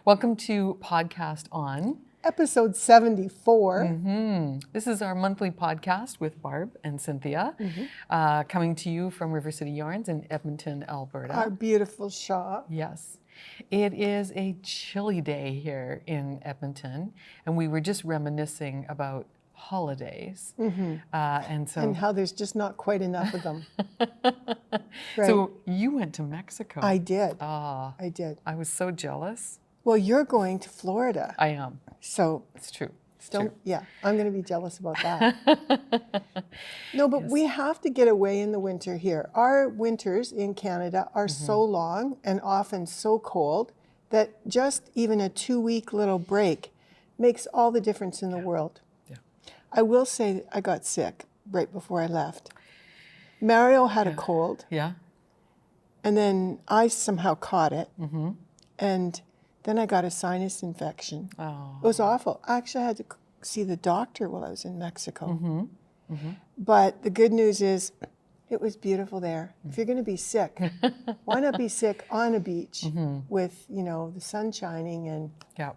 Welcome to Podcast On. Episode 74. This is our monthly podcast with Barb and Cynthia, coming to you from River City Yarns in Edmonton, Alberta. Our beautiful shop. Yes. It is a chilly day here in Edmonton, and we were just reminiscing about holidays. And how there's just not quite enough of them. Right. So you went to Mexico. I did. I did. I was so jealous. Well, you're going to Florida. I am. So It's true. yeah, I'm going to be jealous about that. No, but we have to get away in the winter here. Our winters in Canada are so long and often so cold that just even a 2-week little break makes all the difference in the world. Yeah. I will say that I got sick right before I left. Mario had a cold. Yeah. And then I somehow caught it. And then I got a sinus infection. Oh. It was awful. I actually had to see the doctor while I was in Mexico. But the good news is it was beautiful there. If you're going to be sick, why not be sick on a beach with, the sun shining and... Yeah.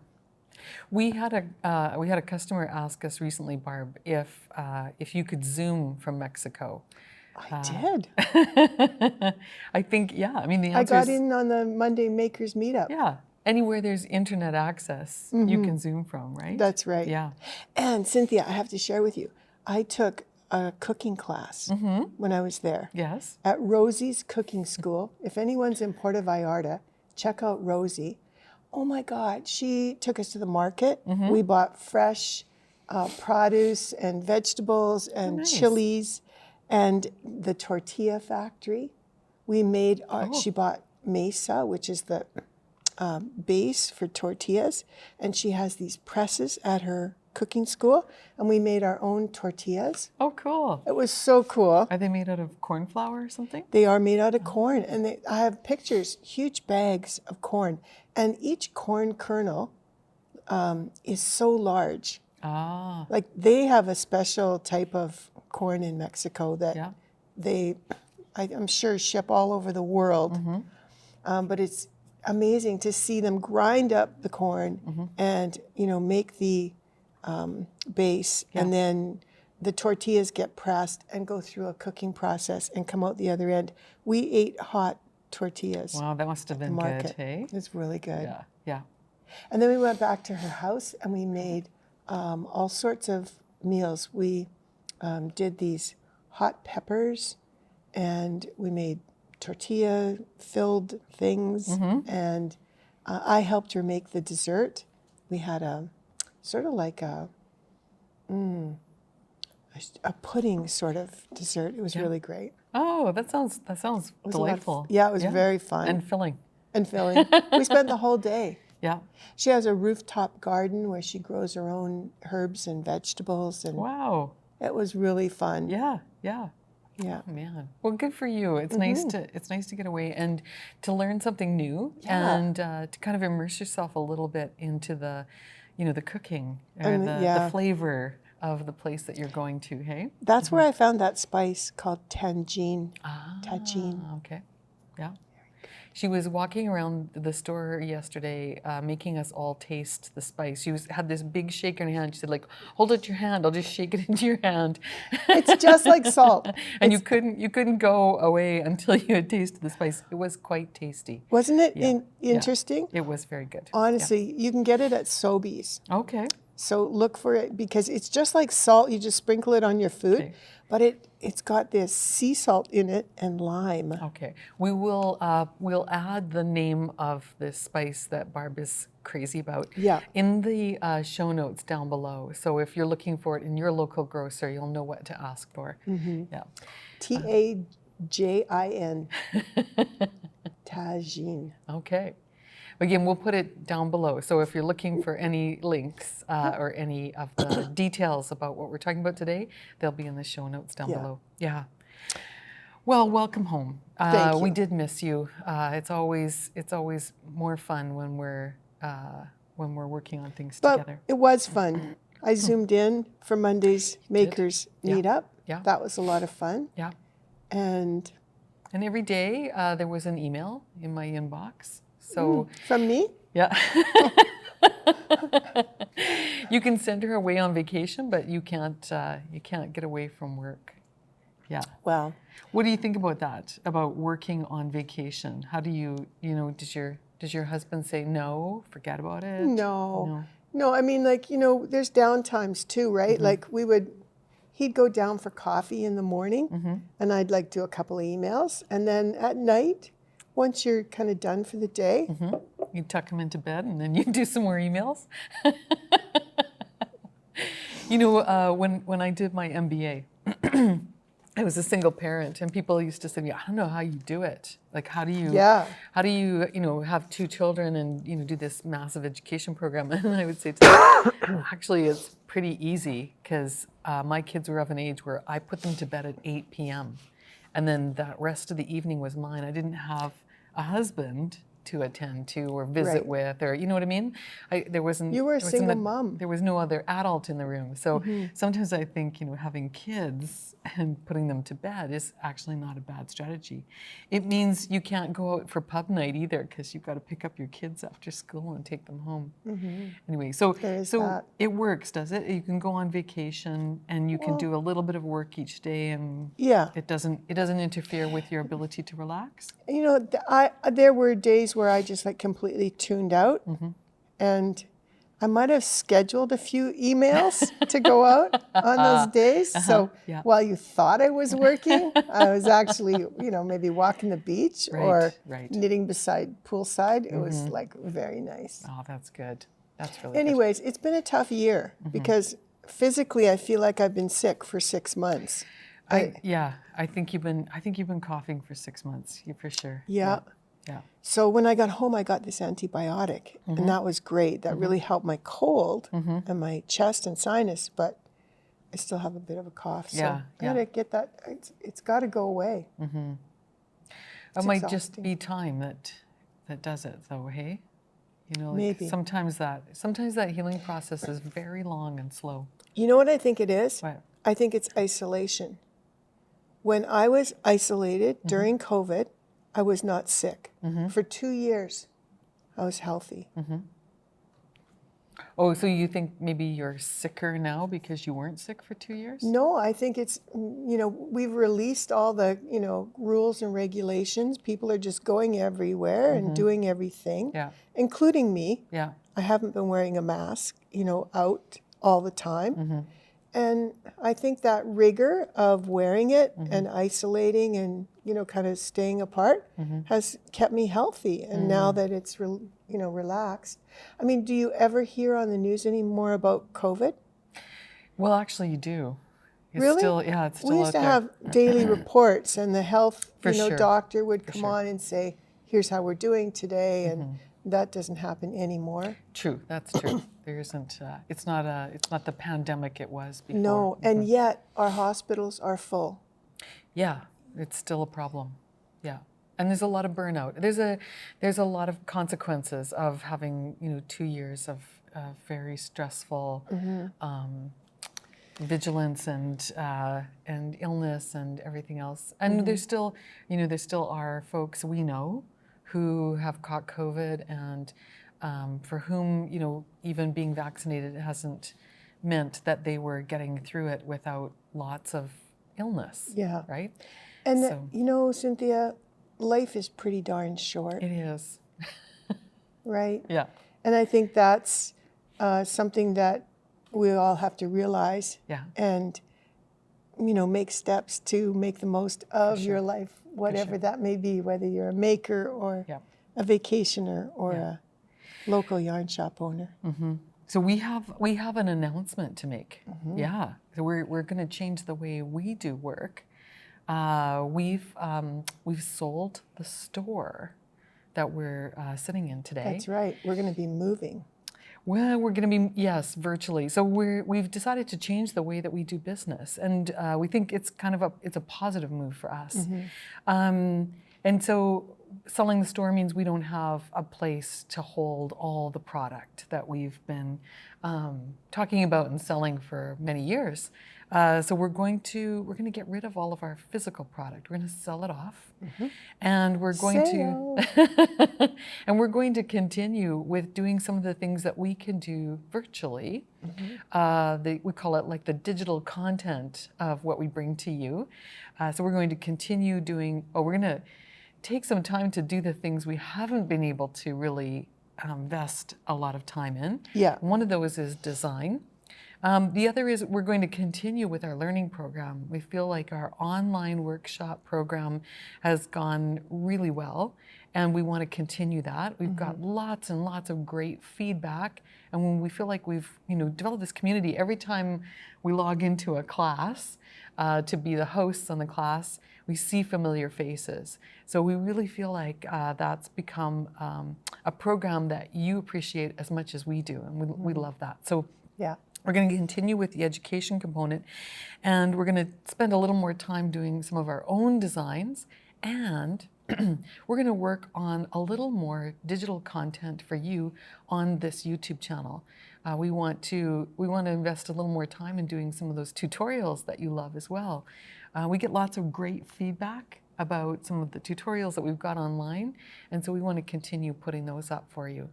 We had a customer ask us recently, Barb, if you could Zoom from Mexico. I did. I think, yeah. I mean, the I answer got is, in on the Monday Makers Meetup. yeah. Anywhere there's internet access, you can Zoom from, right? That's right. Yeah. And Cynthia, I have to share with you, I took a cooking class when I was there. Yes. At Rosie's Cooking School. If anyone's in Puerto Vallarta, check out Rosie. Oh my God, she took us to the market. We bought fresh produce and vegetables and chilies and the tortilla factory. We made, she bought mesa, which is the base for tortillas, and she has these presses at her cooking school, and we made our own tortillas. Oh, cool. It was so cool. Are they made out of corn flour or something? They are made out of corn, and I have pictures, huge bags of corn, and each corn kernel is so large. Ah. Like they have a special type of corn in Mexico that I'm sure ship all over the world, but it's amazing to see them grind up the corn and make the base, and then the tortillas get pressed and go through a cooking process and come out the other end. We ate hot tortillas. Wow, that must have been good, hey? It's really good. Yeah, yeah. And then we went back to her house and we made all sorts of meals. We did these hot peppers, and we made tortilla-filled things, and I helped her make the dessert. We had a sort of like a pudding sort of dessert. It was really great. Oh, that sounds delightful. It was very fun. And filling. And filling. We spent the whole day. Yeah. She has a rooftop garden where she grows her own herbs and vegetables, and wow. It was really fun. Yeah, yeah. Yeah. Oh, man. Well, good for you. It's nice to get away and to learn something new, and to kind of immerse yourself a little bit into the, the cooking or the flavor of the place that you're going to. Hey. That's where I found that spice called tagine. Tagine. Okay. Yeah. She was walking around the store yesterday, making us all taste the spice. She had this big shaker in her hand. She said, hold it to your hand. I'll just shake it into your hand. It's just like salt. And you couldn't go away until you had tasted the spice. It was quite tasty. Wasn't it interesting? Yeah. It was very good. Honestly, you can get it at Sobeys. Okay. So look for it, because it's just like salt. You just sprinkle it on your food, but it's got this sea salt in it and lime. Okay, we'll add the name of this spice that Barb is crazy about in the show notes down below. So if you're looking for it in your local grocer, you'll know what to ask for. Yeah. Tagine. Tagine. Okay. Again, we'll put it down below. So if you're looking for any links or any of the details about what we're talking about today, they'll be in the show notes down below. Yeah. Well, welcome home. Thank you. We did miss you. It's always more fun when we're working on things together. It was fun. I zoomed in for Monday's Makers Meetup. Yeah. That was a lot of fun. Yeah. And every day there was an email in my inbox. So from me? Yeah. You can send her away on vacation, but you can't get away from work. Yeah. Well, what do you think about that? About working on vacation? How do you does your husband say no, forget about it? No. I mean, like, there's downtimes too, right? Like he'd go down for coffee in the morning, and I'd like do a couple of emails, and then at night, once you're kind of done for the day, you tuck him into bed, and then you do some more emails. When I did my MBA, I was a single parent, and people used to say, "I don't know how you do it. Like, how do you have two children and do this massive education program?" And I would say to them, actually, it's pretty easy because my kids were of an age where I put them to bed at 8 p.m. and then the rest of the evening was mine. I didn't have a husband to attend to or visit with, or you know what I mean? There wasn't. You were a single mom. There was no other adult in the room. So sometimes I think having kids and putting them to bed is actually not a bad strategy. It means you can't go out for pub night either because you've got to pick up your kids after school and take them home. Anyway, so it works, does it? You can go on vacation and you can do a little bit of work each day, and it doesn't interfere with your ability to relax. There were days where I just completely tuned out, and I might have scheduled a few emails to go out on those days. So while you thought I was working, I was actually, maybe walking the beach or knitting beside poolside. It was very nice. Oh, that's good. That's really Anyways, it's been a tough year because physically I feel like I've been sick for 6 months. I think you've been coughing for 6 months, for sure. Yeah. So when I got home, I got this antibiotic, and that was great. That really helped my cold and my chest and sinus, but I still have a bit of a cough. So I gotta get that. It's got to go away. It might just be time that does it, though. Hey, maybe sometimes that healing process is very long and slow. You know what I think it is? What? I think it's isolation. When I was isolated during COVID, I was not sick. For 2 years, I was healthy. Oh, so you think maybe you're sicker now because you weren't sick for 2 years? No, I think it's, we've released all the, rules and regulations. People are just going everywhere and doing everything, including me. Yeah. I haven't been wearing a mask, out all the time. And I think that rigor of wearing it and isolating and, kind of staying apart has kept me healthy. And now that it's, relaxed. I mean, do you ever hear on the news anymore about COVID? Well, actually, you do. It's really? It's still We used to out there. have daily reports, and the health, sure. doctor would come on and say, "Here's how we're doing today," and that doesn't happen anymore. True, that's true. There isn't. It's not the pandemic it was before. No, and yet our hospitals are full. Yeah, it's still a problem. Yeah, and there's a lot of burnout. There's a lot of consequences of having 2 years of very stressful vigilance and illness and everything else. And there's still there still are folks we know who have caught COVID, and for whom even being vaccinated hasn't meant that they were getting through it without lots of illness. Yeah. Right. And Cynthia, life is pretty darn short. It is. Right? Yeah. And I think that's something that we all have to realize. Yeah. And, make steps to make the most of your life, whatever that may be, whether you're a maker or a vacationer or a local yarn shop owner. So we have an announcement to make. Yeah. So we're going to change the way we do work. We've sold the store that we're sitting in today. That's right. We're going to be moving. Well, we're going to be, virtually. So we've decided to change the way that we do business, and we think it's it's a positive move for us. And so selling the store means we don't have a place to hold all the product that we've been talking about and selling for many years. So we're going to get rid of all of our physical product. We're going to sell it off, and we're going to and we're going to continue with doing some of the things that we can do virtually. We call it like the digital content of what we bring to you. So we're going to continue doing. We're going to take some time to do the things we haven't been able to really invest a lot of time in. Yeah. One of those is design. The other is we're going to continue with our learning program. We feel like our online workshop program has gone really well, and we want to continue that. We've got lots and lots of great feedback, and when we feel like we've developed this community, every time we log into a class to be the hosts on the class, we see familiar faces. So we really feel like that's become a program that you appreciate as much as we do, and we love that. So Yeah. we're going to continue with the education component, and we're going to spend a little more time doing some of our own designs, and we're going to work on a little more digital content for you on this YouTube channel. We want to invest a little more time in doing some of those tutorials that you love as well. We get lots of great feedback about some of the tutorials that we've got online, and so we want to continue putting those up for you.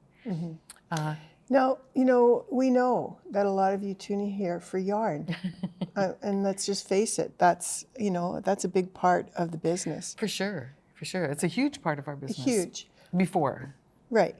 Now, we know that a lot of you tune in here for yarn. And let's just face it, that's a big part of the business. For sure. It's a huge part of our business. Huge. Before. Right.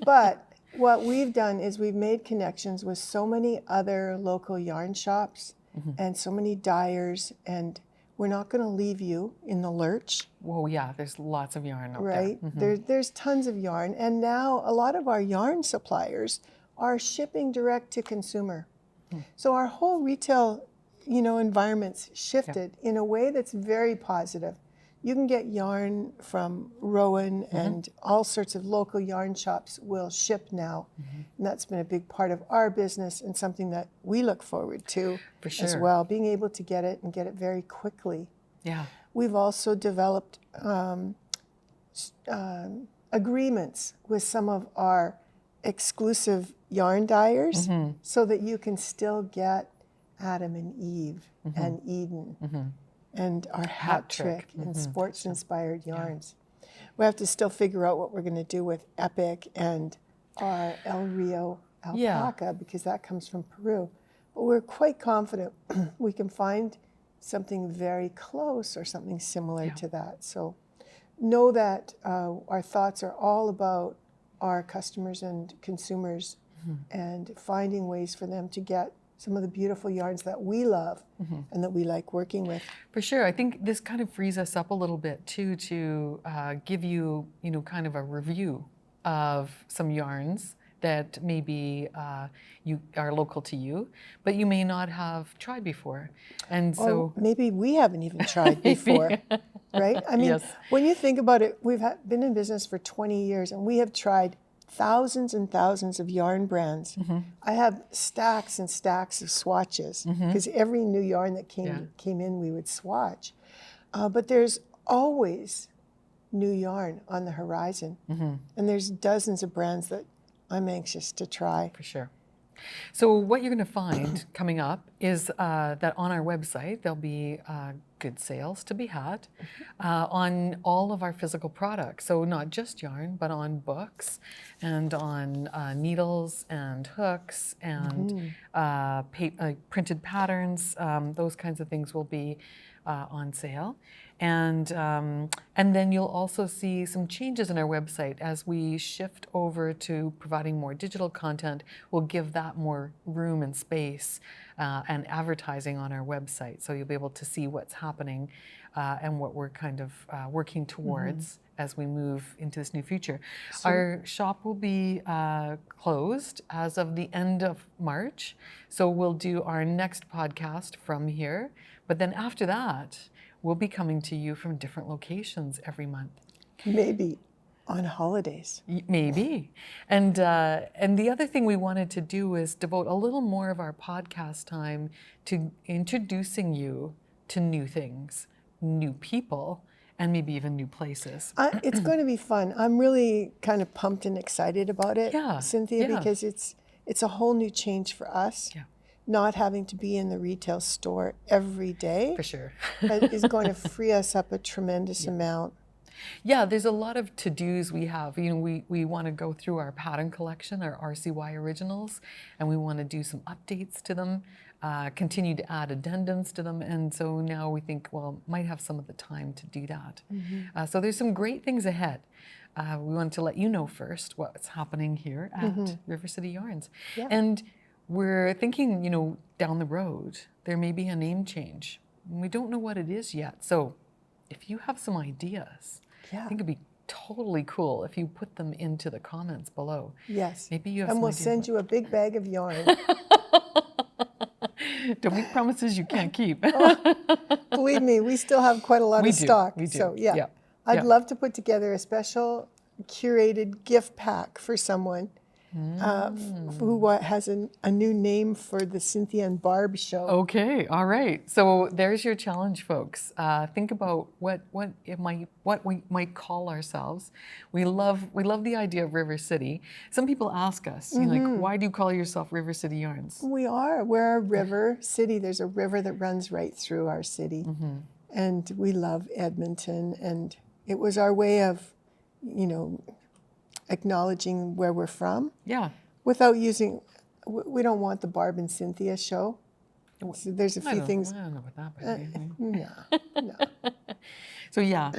But what we've done is we've made connections with so many other local yarn shops and so many dyers, and we're not going to leave you in the lurch. Well, yeah, there's lots of yarn out there. Right. There's tons of yarn, and now a lot of our yarn suppliers are shipping direct to consumer. So our whole retail, environment's shifted in a way that's very positive. You can get yarn from Rowan, and all sorts of local yarn shops will ship now. And that's been a big part of our business, and something that we look forward to as well, being able to get it and get it very quickly. Yeah. We've also developed agreements with some of our exclusive yarn dyers so that you can still get Adam and Eve and Eden and our hat trick and sports-inspired yarns. We have to still figure out what we're going to do with Epic and our El Rio alpaca, because that comes from Peru. But we're quite confident we can find something very close or something similar to that. So know that our thoughts are all about our customers and consumers and finding ways for them to get some of the beautiful yarns that we love and that we like working with. For sure. I think this kind of frees us up a little bit too to give you, kind of a review of some yarns that maybe you are local to you, but you may not have tried before. And so maybe we haven't even tried before, right? I mean, when you think about it, we've been in business for 20 years and we have tried thousands and thousands of yarn brands. I have stacks and stacks of swatches because every new yarn that came in, we would swatch. But there's always new yarn on the horizon. And there's dozens of brands that I'm anxious to try. For sure. So what you're going to find coming up is that on our website, there'll be good sales to be had on all of our physical products. So not just yarn, but on books and on needles and hooks and printed patterns. Those kinds of things will be on sale. And then you'll also see some changes in our website as we shift over to providing more digital content. We'll give that more room and space and advertising on our website. So you'll be able to see what's happening and what we're kind of working towards as we move into this new future. So our shop will be closed as of the end of March. So we'll do our next podcast from here. But then after that, we'll be coming to you from different locations every month. Maybe on holidays. Maybe. And the other thing we wanted to do is devote a little more of our podcast time to introducing you to new things, new people, and maybe even new places. It's going to be fun. I'm really kind of pumped and excited about it, Cynthia, because it's a whole new change for us. Yeah. Not having to be in the retail store every day. For sure. Is going to free us up a tremendous amount. Yeah, there's a lot of to-dos we have. You know, we want to go through our pattern collection, our RCY originals, and we want to do some updates to them, continue to add addendums to them. And so now we think, well, might have some of the time to do that. So there's some great things ahead. We wanted to let you know first what's happening here at River City Yarns. Yeah. And we're thinking, you know, down the road, there may be a name change. We don't know what it is yet. So if you have some ideas, I think it'd be totally cool if you put them into the comments below. Yes. Maybe you have and some we'll ideas. send you a big bag of yarn. Don't make promises you can't keep. Believe me, we still have quite a lot of stock. We do. So yeah. I'd love to put together a special curated gift pack for someone who has a new name for the Cynthia and Barb show. Okay, all right. So there's your challenge, folks. Think about what we might call ourselves. We love the idea of River City. Some people ask us, you know, like, why do you call yourself River City Yarns? We're a river city. There's a river that runs right through our city, and we love Edmonton. And it was our way of, you know, acknowledging where we're from. Yeah. Without using, we don't want the Barb and Cynthia show. So there's a few things. I don't know what that would be. No. So yeah,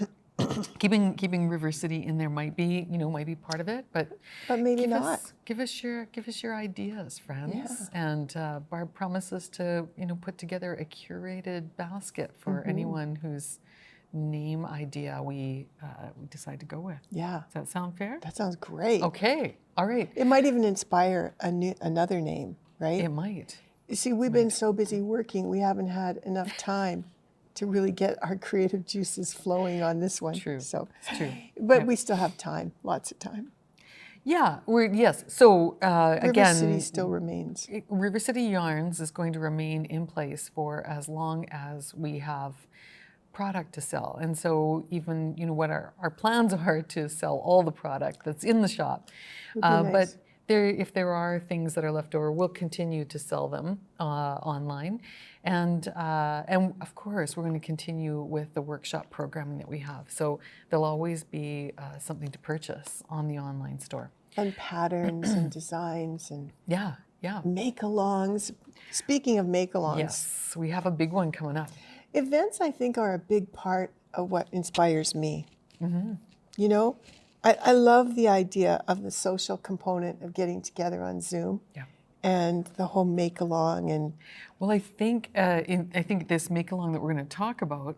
keeping River City in there might be part of it, but maybe not. Give us your ideas, friends. Yeah. And Barb promises to put together a curated basket for anyone whose name idea we decide to go with. Yeah. Does that sound fair? That sounds great. Okay. All right. It might even inspire another name, right? It might. You see, we've been so busy working, we haven't had enough time to really get our creative juices flowing on this one. True. So, it's true. But we still have time, lots of time. Yeah, yes. So again, River City still remains. River City Yarns is going to remain in place for as long as we have product to sell. And so even, what our plans are to sell all the product that's in the shop. Nice. But if there are things that are left over, we'll continue to sell them online. And of course, we're going to continue with the workshop programming that we have. So there'll always be something to purchase on the online store. And patterns and designs and yeah. make-alongs. Speaking of make-alongs. Yes, we have a big one coming up. Events, I think, are a big part of what inspires me. You know, I love the idea of the social component of getting together on Zoom. Yeah. And the whole make-along and... Well, I think this make-along that we're going to talk about,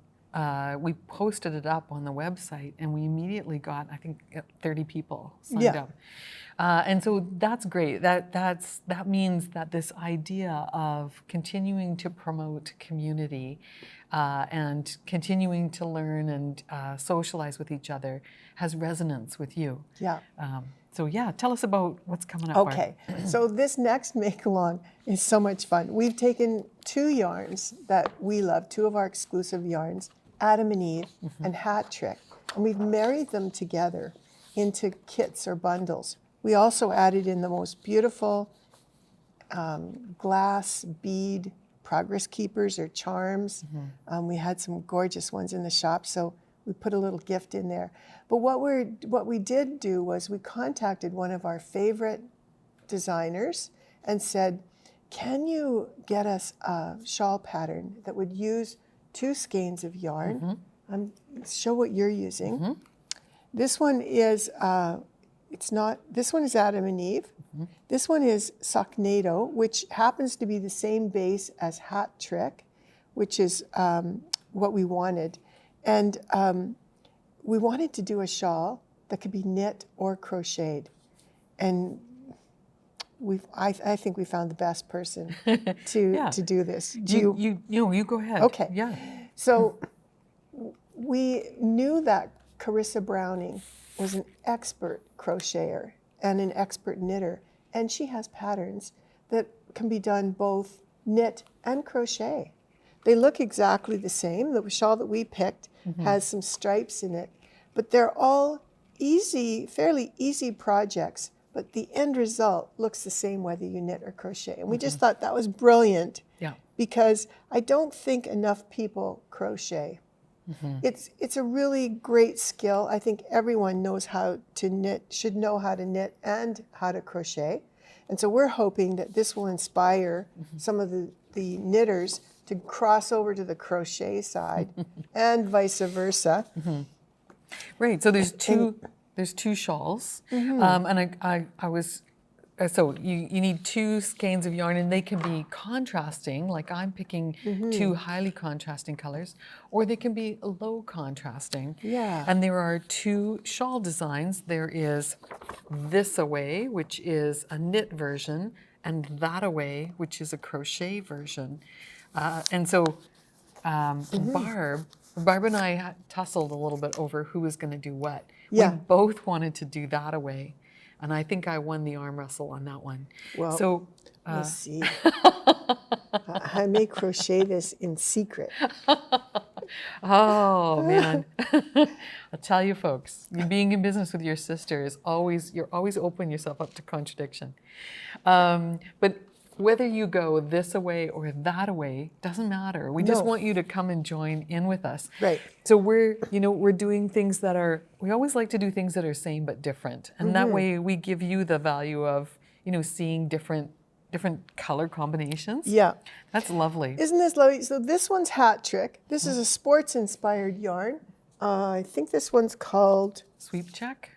we posted it up on the website and we immediately got, I think, 30 people signed up. And so that's great. That means that this idea of continuing to promote community and continuing to learn and socialize with each other has resonance with you. Yeah. So yeah, tell us about what's coming up. Okay, so this next make-along is so much fun. We've taken two yarns that we love, two of our exclusive yarns, Adam and Eve and Hat Trick, and we've married them together into kits or bundles. We also added in the most beautiful glass bead progress keepers or charms. We had some gorgeous ones in the shop, so we put a little gift in there. But what we did do was we contacted one of our favorite designers and said, can you get us a shawl pattern that would use 2 skeins of yarn? Show what you're using. This one is, this one is Adam and Eve. This one is Socknado, which happens to be the same base as Hat Trick, which is what we wanted. And we wanted to do a shawl that could be knit or crocheted. And I think we found the best person to do this. You go ahead. Okay. Yeah. So we knew that Carissa Browning was an expert crocheter and an expert knitter, and she has patterns that can be done both knit and crochet. They look exactly the same. The shawl that we picked has some stripes in it, but they're all easy, fairly easy projects, but the end result looks the same whether you knit or crochet. And we just thought that was brilliant because I don't think enough people crochet. It's a really great skill. I think everyone knows how to knit, should know how to knit and how to crochet. And so we're hoping that this will inspire some of the knitters to cross over to the crochet side and vice versa. Right, so there's two shawls, and I was, so you need two skeins of yarn, and they can be contrasting, like I'm picking two highly contrasting colors, or they can be low contrasting. Yeah. And there are two shawl designs. There is Thisaway, which is a knit version, and Thataway, which is a crochet version. And so Barb and I tussled a little bit over who was going to do what. Yeah. We both wanted to do Thataway, and I think I won the arm wrestle on that one. Well, so let's see. I may crochet this in secret. Oh man, I'll tell you folks, being in business with your sister is you're always opening yourself up to contradiction. But whether you go this away or that away doesn't matter. We just want you to come and join in with us. Right. So we're doing things that we always like to do things that are same but different. And that way we give you the value of, seeing different color combinations. Yeah. That's lovely. Isn't this lovely? So this one's Hat Trick. This is a sports-inspired yarn. I think this one's called Sweep Check.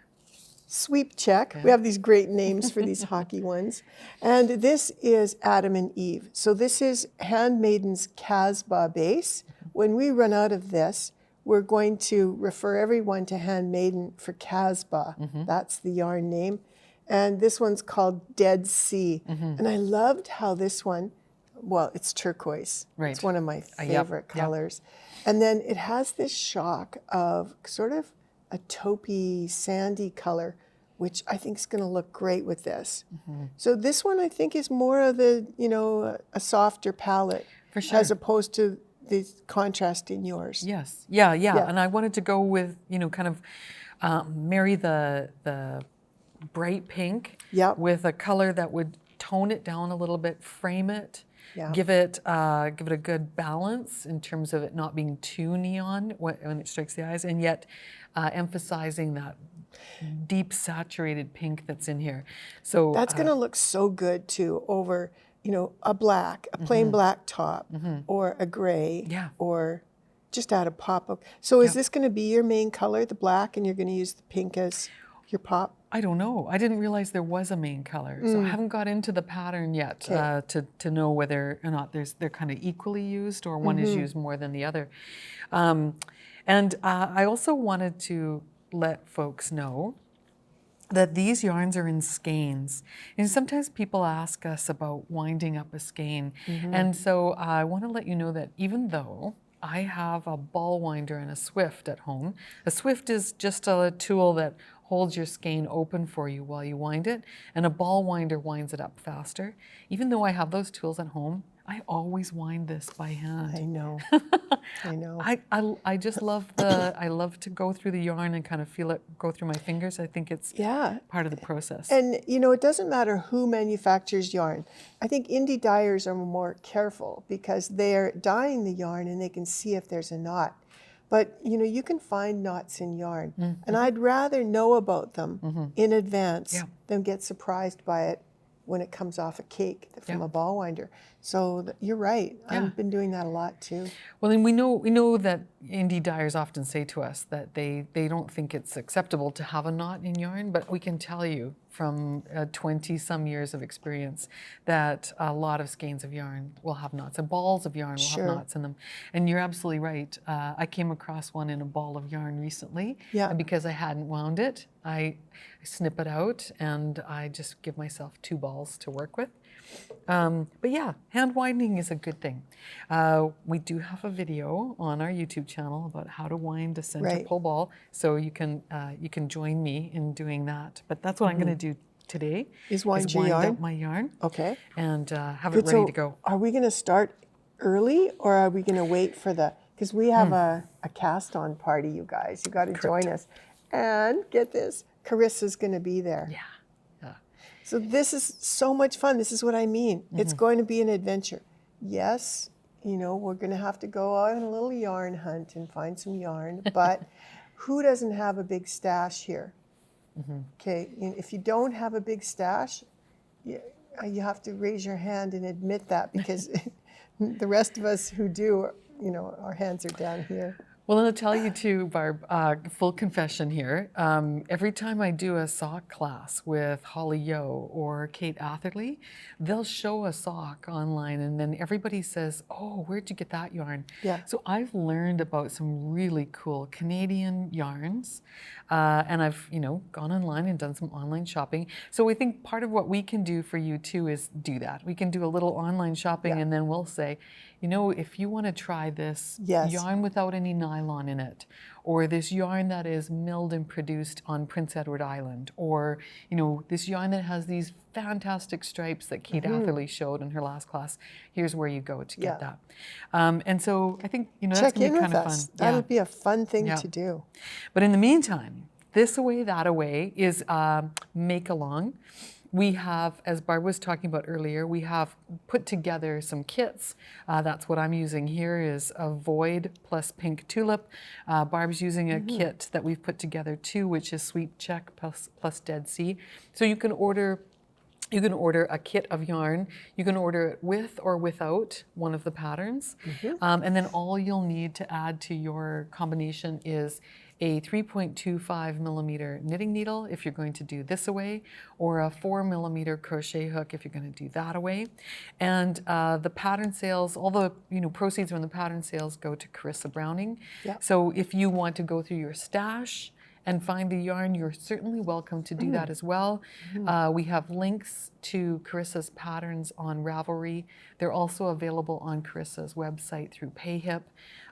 Sweep Check. We have these great names for these hockey ones. And this is Adam and Eve. So this is Handmaiden's Casbah base. When we run out of this, we're going to refer everyone to Handmaiden for Casbah. That's the yarn name. And this one's called Dead Sea. And I loved how this one, well, it's turquoise. Right. It's one of my favorite colors. And then it has this shock of sort of a taupey, sandy color, which I think is going to look great with this. So this one I think is more of a softer palette, for sure, as opposed to the contrast in yours. Yes, yeah. And I wanted to go with kind of marry the bright pink with a color that would tone it down a little bit, frame it. Give it a good balance in terms of it not being too neon when it strikes the eyes, and yet emphasizing that deep saturated pink that's in here. So that's going to look so good too over, a black, a plain black top, or a gray, or just add a pop of. So is this going to be your main color, the black, and you're going to use the pink as your pop? I don't know. I didn't realize there was a main color, so I haven't got into the pattern yet to know whether or not they're kind of equally used, or one is used more than the other. And I also wanted to let folks know that these yarns are in skeins. And sometimes people ask us about winding up a skein. And so I want to let you know that even though I have a ball winder and a swift at home, a swift is just a tool that holds your skein open for you while you wind it, and a ball winder winds it up faster. Even though I have those tools at home, I always wind this by hand. I know. I know. I just love I love to go through the yarn and kind of feel it go through my fingers. I think it's part of the process. And it doesn't matter who manufactures yarn. I think indie dyers are more careful because they're dyeing the yarn and they can see if there's a knot. But you can find knots in yarn, and I'd rather know about them in advance than get surprised by it when it comes off a cake from a ball winder. So you're right. I've been doing that a lot too. Well, and we know that indie dyers often say to us that they don't think it's acceptable to have a knot in yarn, but we can tell you from 20-some years of experience that a lot of skeins of yarn will have knots, and balls of yarn will have knots in them. And you're absolutely right. I came across one in a ball of yarn recently, and because I hadn't wound it, I snip it out and I just give myself 2 balls to work with. But yeah, hand winding is a good thing. We do have a video on our YouTube channel about how to wind a center pull ball, so you can join me in doing that. But that's what I'm going to do today. Is wind up yarn? my yarn. Okay. And have it ready to go. Are we going to start early, or are we going to wait for because we have a cast-on party, you guys. You got to join us. And get this, Carissa's going to be there. Yeah. Yeah. So this is so much fun. This is what I mean. It's going to be an adventure. Yes, we're going to have to go on a little yarn hunt and find some yarn, but who doesn't have a big stash here? Okay, if you don't have a big stash, you have to raise your hand and admit that, because the rest of us who do, our hands are down here. Well, I'll tell you too, Barb, full confession here. Every time I do a sock class with Holly Yo or Kate Atherley, they'll show a sock online and then everybody says, oh, where'd you get that yarn? Yeah. So I've learned about some really cool Canadian yarns, and I've, gone online and done some online shopping. So I think part of what we can do for you too is do that. We can do a little online shopping and then we'll say, if you want to try this yarn without any nylon in it, or this yarn that is milled and produced on Prince Edward Island, or, this yarn that has these fantastic stripes that Kate Atherley showed in her last class, here's where you go to get that. And so I think, that's going to be kind of fun. That'll be a fun thing to do. But in the meantime, Thisaway-Thataway is Make-A-Long. We have, as Barb was talking about earlier, we have put together some kits. That's what I'm using here is a Void plus Pink Tulip. Barb's using a kit that we've put together too, which is Sweet Check plus Dead Sea. So you can order a kit of yarn. You can order it with or without one of the patterns. And then all you'll need to add to your combination is a 3.25 millimeter knitting needle if you're going to do Thisaway, or a 4 millimeter crochet hook if you're going to do Thataway. And the pattern sales, all the proceeds from the pattern sales go to Carissa Browning. So if you want to go through your stash and find the yarn, you're certainly welcome to do that as well. We have links to Carissa's patterns on Ravelry. They're also available on Carissa's website through PayHip.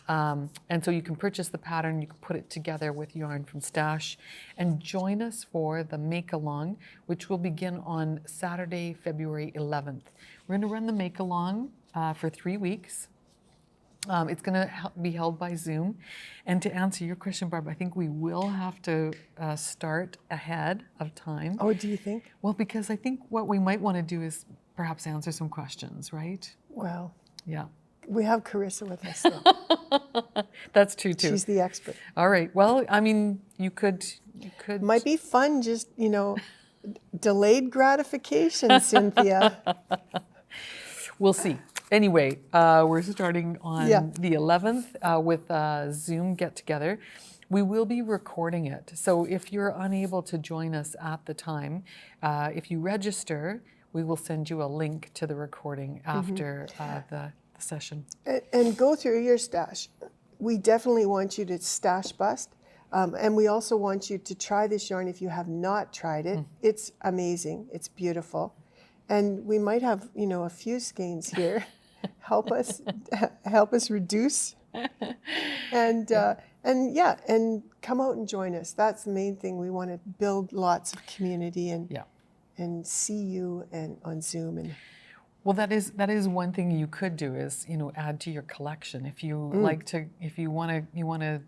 And so you can purchase the pattern, you can put it together with yarn from stash, and join us for the Make-A-Long, which will begin on Saturday, February 11th. We're going to run the Make-A-Long for 3 weeks. It's going to be held by Zoom. And to answer your question, Barb, I think we will have to start ahead of time. Oh, do you think? Well, because I think what we might want to do is perhaps answer some questions, right? Well, yeah. We have Carissa with us, though. That's true, too. She's the expert. All right. Well, I mean, you could. Might be fun, just, delayed gratification, Cynthia. We'll see. Anyway, we're starting on the 11th with a Zoom get-together. We will be recording it. So if you're unable to join us at the time, if you register, we will send you a link to the recording after the session. And go through your stash. We definitely want you to stash bust. And we also want you to try this yarn if you have not tried it. It's amazing. It's beautiful. And we might have, a few skeins here. help us reduce. And come out and join us. That's the main thing. We want to build lots of community and see you on Zoom. And well, that is one thing you could do is, add to your collection. If you if you want to,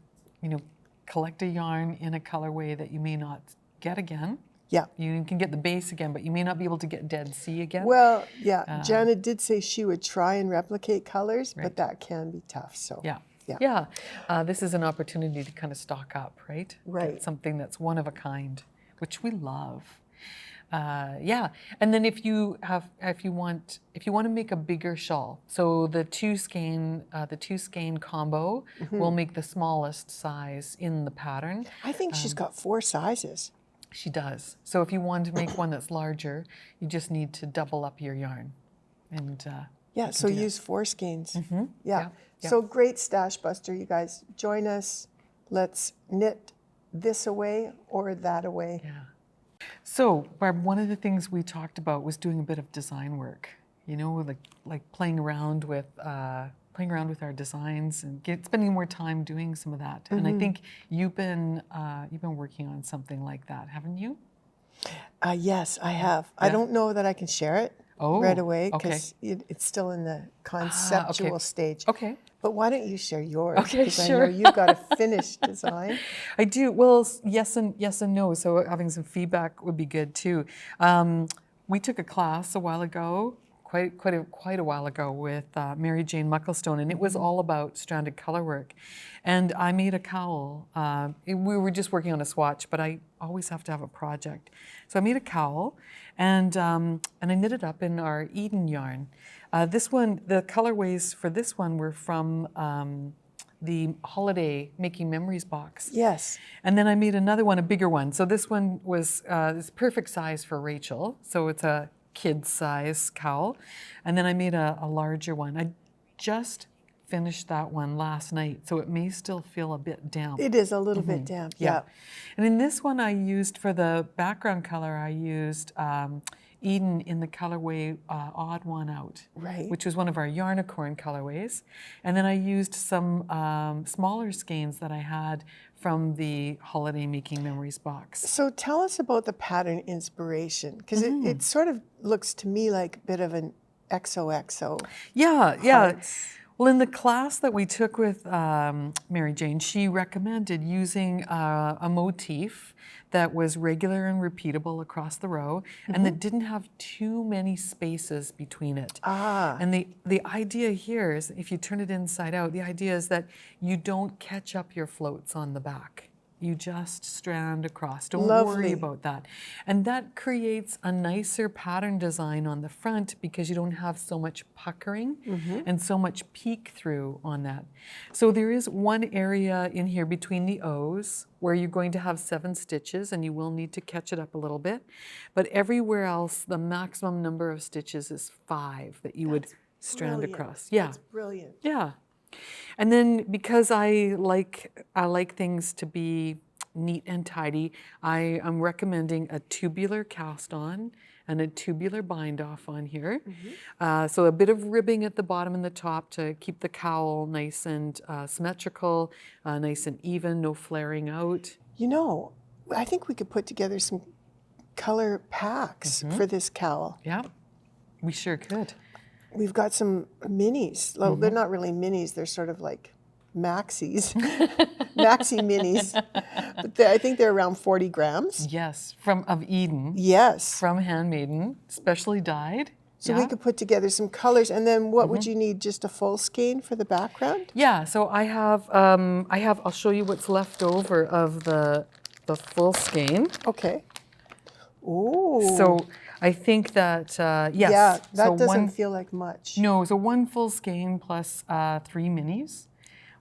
collect a yarn in a colorway that you may not get again. Yeah. You can get the base again, but you may not be able to get Dead Sea again. Well, yeah. Janet did say she would try and replicate colors, but that can be tough. So this is an opportunity to kind of stock up, right? Right. Get something that's one of a kind, which we love. And then if you want to make a bigger shawl, so the two skein combo will make the smallest size in the pattern. I think she's got 4 sizes. She does. So if you want to make one that's larger, you just need to double up your yarn, and so use 4 skeins. So great stash buster, you guys. Join us. Let's knit this away or that away. Yeah. So, Barb, one of the things we talked about was doing a bit of design work. Like playing around with our designs and spending more time doing some of that. And I think you've been working on something like that, haven't you? Yes, I have. I don't know that I can share it. right away okay. because it's still in the conceptual stage. Okay. But why don't you share yours? Okay, because sure. I know you've got a finished design. I do. Well, yes and no. So having some feedback would be good too. We took a class a while ago, quite a while ago, with Mary Jane Mucklestone, and it was all about stranded colorwork. And I made a cowl. We were just working on a swatch, but I always have to have a project. So I made a cowl, and I knitted up in our Eden yarn. This one, the colorways for this one were from the holiday Making Memories box. Yes. And then I made another one, a bigger one. So this one was this perfect size for Rachel. So it's a kid's size cowl. And then I made a larger one. I just finished that one last night, so it may still feel a bit damp. It is a little bit damp, yeah. And in this one I used, for the background color, I used Eden in the colorway Odd One Out, right, which was one of our Yarnicorn colorways. And then I used some smaller skeins that I had from the Holiday Making Memories box. So tell us about the pattern inspiration, because it sort of looks to me like a bit of an XOXO. Yeah. Well, in the class that we took with Mary Jane, she recommended using a motif that was regular and repeatable across the row, and that didn't have too many spaces between it. And the idea here is, if you turn it inside out, the idea is that you don't catch up your floats on the back. You just strand across. Don't worry about that. And that creates a nicer pattern design on the front because you don't have so much puckering and so much peek through on that. So there is one area in here between the O's where you're going to have 7 stitches, and you will need to catch it up a little bit. But everywhere else, the maximum number of stitches is 5 that you would strand across. Yeah. That's brilliant. Yeah. And then, because I like things to be neat and tidy, I am recommending a tubular cast on and a tubular bind off on here. So a bit of ribbing at the bottom and the top to keep the cowl nice and symmetrical, nice and even, no flaring out. You know, I think we could put together some color packs for this cowl. Yeah, we sure could. We've got some minis. Well, they're not really minis. They're sort of like maxis, maxi minis. But I think they're around 40 grams. Yes, of Eden. Yes. From Handmaiden, specially dyed. So we could put together some colors. And then what would you need? Just a full skein for the background? Yeah, so I have, I'll show you what's left over of the full skein. Okay. Ooh. So I think that, yes. Yeah, that so doesn't feel like much. No, so 1 full skein plus 3 minis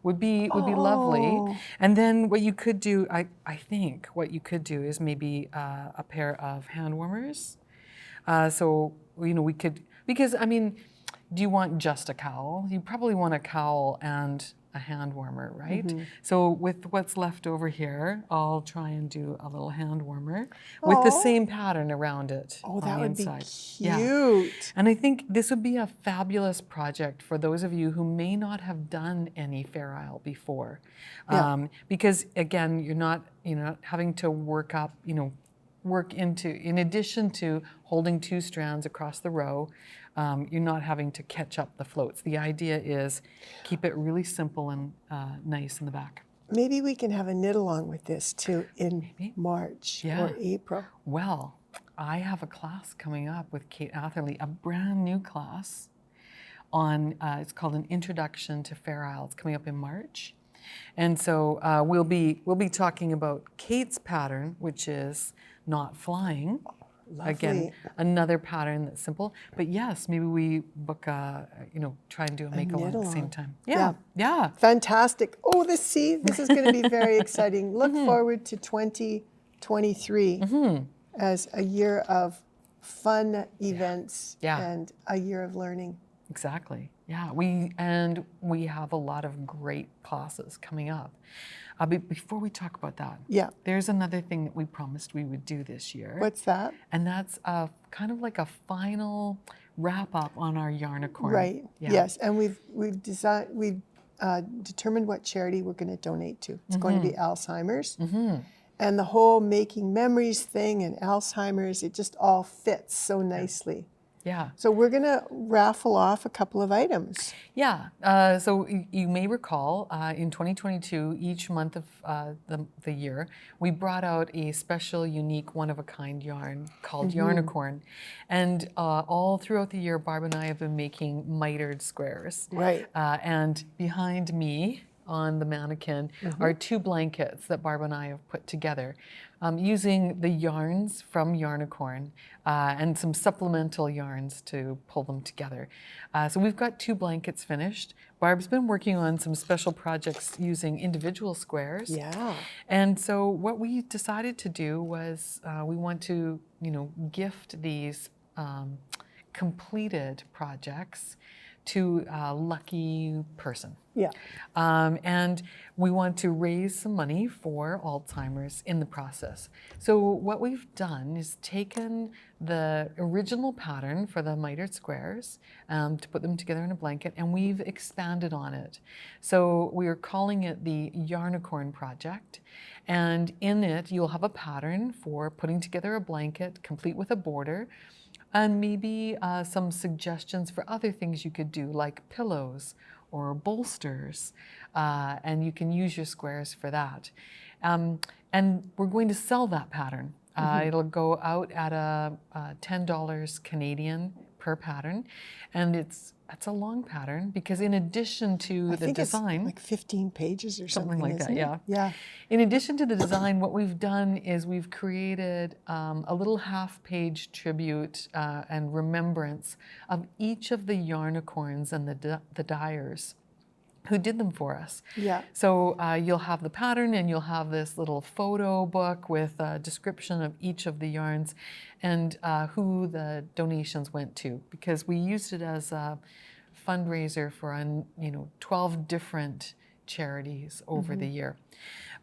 would be lovely. And then what you could do, I think what you could do is maybe a pair of hand warmers. So, you know, we could, because I mean, do you want just a cowl? You probably want a cowl and a hand warmer, right? So with what's left over here, I'll try and do a little hand warmer with the same pattern around it. Oh, that would inside. be cute. Yeah. And I think this would be a fabulous project for those of you who may not have done any Fair Isle before. Because again, you're not having to work up, work into, in addition to holding 2 strands across the row, you're not having to catch up the floats. The idea is keep it really simple and nice in the back. Maybe we can have a knit along with this too in March or April. Well, I have a class coming up with Kate Atherley, a brand new class on, it's called An Introduction to Fair Isle. It's coming up in March. And so we'll be talking about Kate's pattern, which is not flying. Lovely. Again, another pattern that's simple. But yes, maybe we book try and do a make-along at the same time. Yeah. Fantastic. Oh, this is going to be very exciting. Look forward to 2023 as a year of fun events and a year of learning. Exactly. Yeah, we have a lot of great classes coming up. But before we talk about that, there's another thing that we promised we would do this year. What's that? And that's kind of like a final wrap up on our Yarnicorn. Right. Yeah. Yes, and we've determined what charity we're going to donate to. It's going to be Alzheimer's. And the whole Making Memories thing and Alzheimer's, it just all fits so nicely. Yeah. So we're going to raffle off a couple of items. Yeah. So you may recall in 2022, each month of the year, we brought out a special, unique, one-of-a-kind yarn called Yarnicorn. And all throughout the year, Barb and I have been making mitered squares. Right. And behind me on the mannequin are 2 blankets that Barb and I have put together using the yarns from Yarnicorn and some supplemental yarns to pull them together. So we've got 2 blankets finished. Barb's been working on some special projects using individual squares. Yeah. And so what we decided to do was we want to, gift these completed projects to a lucky person. Yeah. And we want to raise some money for Alzheimer's in the process. So what we've done is taken the original pattern for the mitered squares to put them together in a blanket, and we've expanded on it. So we are calling it the Yarnicorn Project. And in it, you'll have a pattern for putting together a blanket complete with a border, and maybe some suggestions for other things you could do, like pillows or bolsters, and you can use your squares for that. And we're going to sell that pattern. It'll go out at $10 Canadian per pattern, and it's a long pattern because in addition to the design, it's like 15 pages or something like that, yeah. Yeah. In addition to the design, what we've done is we've created a little half-page tribute and remembrance of each of the Yarnicorns and the dyers who did them for us. Yeah. So you'll have the pattern and you'll have this little photo book with a description of each of the yarns and who the donations went to, because we used it as a fundraiser for 12 different charities over the year.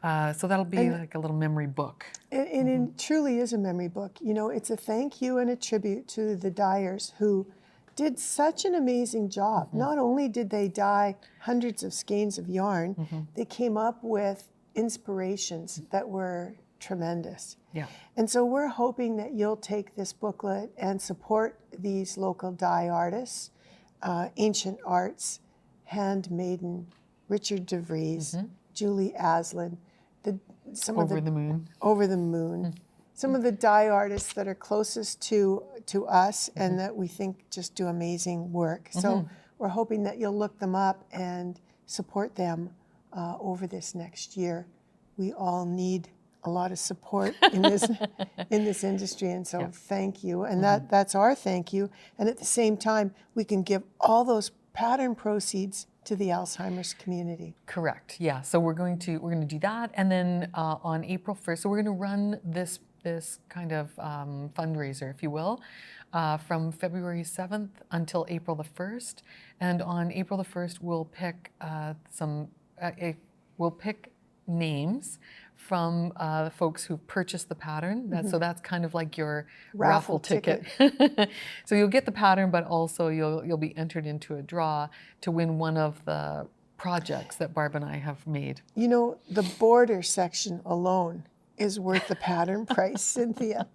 So that'll be like a little memory book. And it truly is a memory book. It's a thank you and a tribute to the dyers who did such an amazing job. Not only did they dye hundreds of skeins of yarn, they came up with inspirations that were tremendous. Yeah. And so we're hoping that you'll take this booklet and support these local dye artists, Ancient Arts, Handmaiden, Richard DeVries, Julie Aslin, Over the Moon. Some of the dye artists that are closest to us and that we think just do amazing work. So we're hoping that you'll look them up and support them over this next year. We all need a lot of support in this industry, and so thank you. And that's our thank you. And at the same time, we can give all those pattern proceeds to the Alzheimer's community. Correct. Yeah. So we're going to do that, and then on April 1st, so we're going to run this kind of fundraiser, if you will, from February 7th until April the 1st. And on April the 1st, we'll pick names from folks who purchased the pattern. So that's kind of like your raffle ticket. So you'll get the pattern, but also you'll be entered into a draw to win one of the projects that Barb and I have made. The border section alone is worth the pattern price, Cynthia.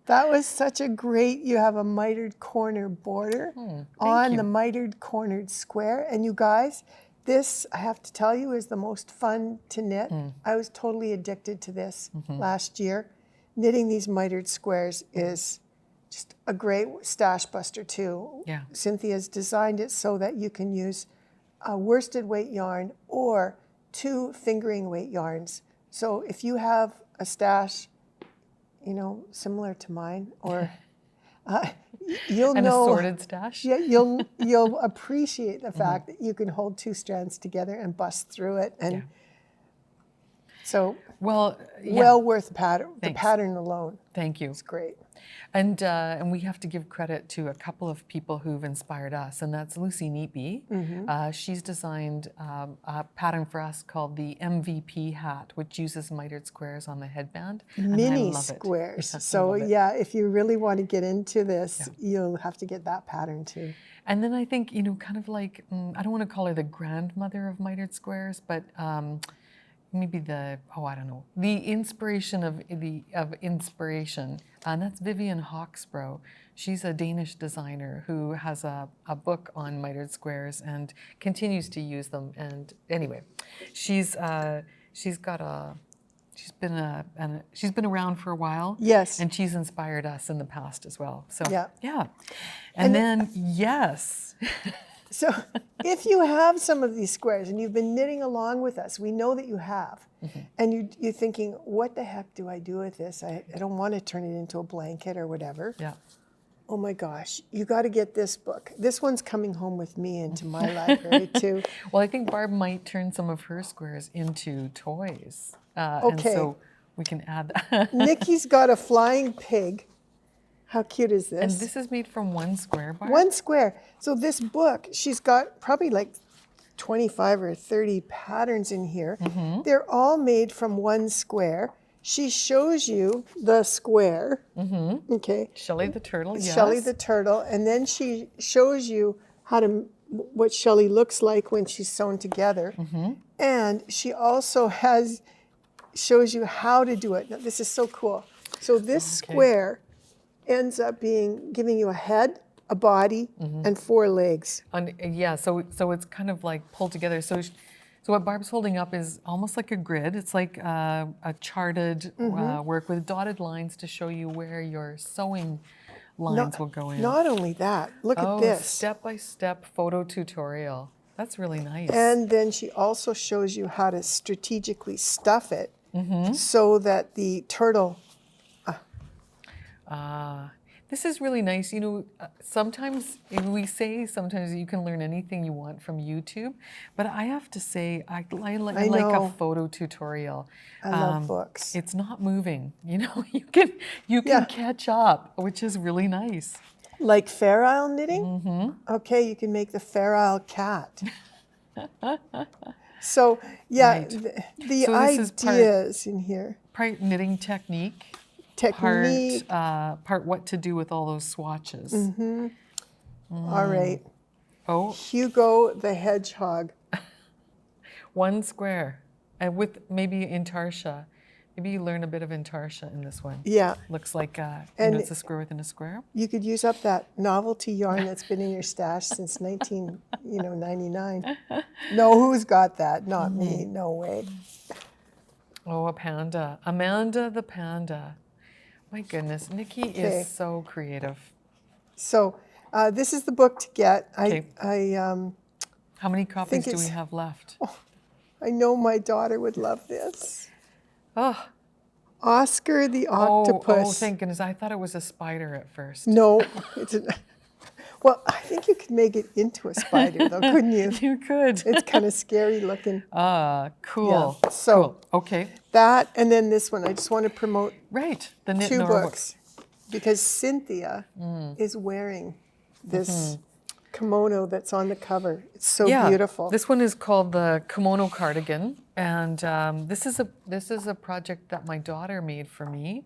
That was such a great, you have a mitered corner border on the mitered cornered square. And you guys, this, I have to tell you, is the most fun to knit. I was totally addicted to this last year. Knitting these mitered squares is just a great stash buster too. Yeah. Cynthia's designed it so that you can use a worsted weight yarn or 2 fingering weight yarns. So if you have a stash, similar to mine, or you'll know. An assorted stash? Yeah, you'll appreciate the fact that you can hold 2 strands together and bust through it, and so well worth the pattern. Thanks. The pattern alone. Thank you. It's great. And we have to give credit to a couple of people who've inspired us, and that's Lucy Neatby. She's designed a pattern for us called the MVP hat, which uses mitered squares on the headband. Mini squares. Yes, so if you really want to get into this, you'll have to get that pattern too. And then I think, kind of like, I don't want to call her the grandmother of mitered squares, but maybe the, oh, I don't know, the inspiration of inspiration. And that's Vivian Hawksbrough. She's a Danish designer who has a book on mitered squares and continues to use them. And anyway, she's been around for a while. Yes. And she's inspired us in the past as well. So yeah. And then yes. So if you have some of these squares and you've been knitting along with us, we know that you have, and you're thinking, what the heck do I do with this? I don't want to turn it into a blanket or whatever. Yeah. Oh my gosh, you got to get this book. This one's coming home with me into my library too. Well, I think Barb might turn some of her squares into toys. Okay. And so we can add that. Nikki's got a flying pig. How cute is this? And this is made from one square, Barb? One square. So this book, she's got probably like 25 or 30 patterns in here. They're all made from one square. She shows you the square, okay? Shelley the turtle, yes. Shelley the turtle, and then she shows you what Shelley looks like when she's sewn together. And she also shows you how to do it. Now, this is so cool. So this square ends up giving you a head, a body, and 4 legs. Yeah, so it's kind of like pulled together. So what Barb's holding up is almost like a grid. It's like a charted work with dotted lines to show you where your sewing lines will go in. Not only that, look at this. Step-by-step photo tutorial. That's really nice. And then she also shows you how to strategically stuff it so that the turtle... This is really nice. You know, sometimes you can learn anything you want from YouTube, but I have to say, I like a photo tutorial. I love books. It's not moving. You know, you can catch up, which is really nice. Like Fair Isle knitting? Okay, you can make the Fair Isle cat. So, yeah, the ideas in here. Part knitting technique. Part what to do with all those swatches. All right. Oh. Hugo the Hedgehog. One square. And with maybe intarsia. Maybe you learn a bit of intarsia in this one. Yeah. Looks like it's a square within a square. You could use up that novelty yarn that's been in your stash since 1999. No, who's got that? Not me. No way. Oh, a panda. Amanda the panda. My goodness, Nikki is so creative. So this is the book to get. How many copies do we have left? Oh, I know my daughter would love this. Oh. Oscar the Octopus. Oh, thank goodness. I thought it was a spider at first. No. Well, I think you could make it into a spider, though, couldn't you? You could. It's kind of scary looking. Cool. Yeah. So, cool. Okay. That, and then this one. I just want to promote the Knit 2 Nora books. Because Cynthia is wearing this kimono that's on the cover. It's so beautiful. This one is called the Kimono Cardigan. And this is a project that my daughter made for me.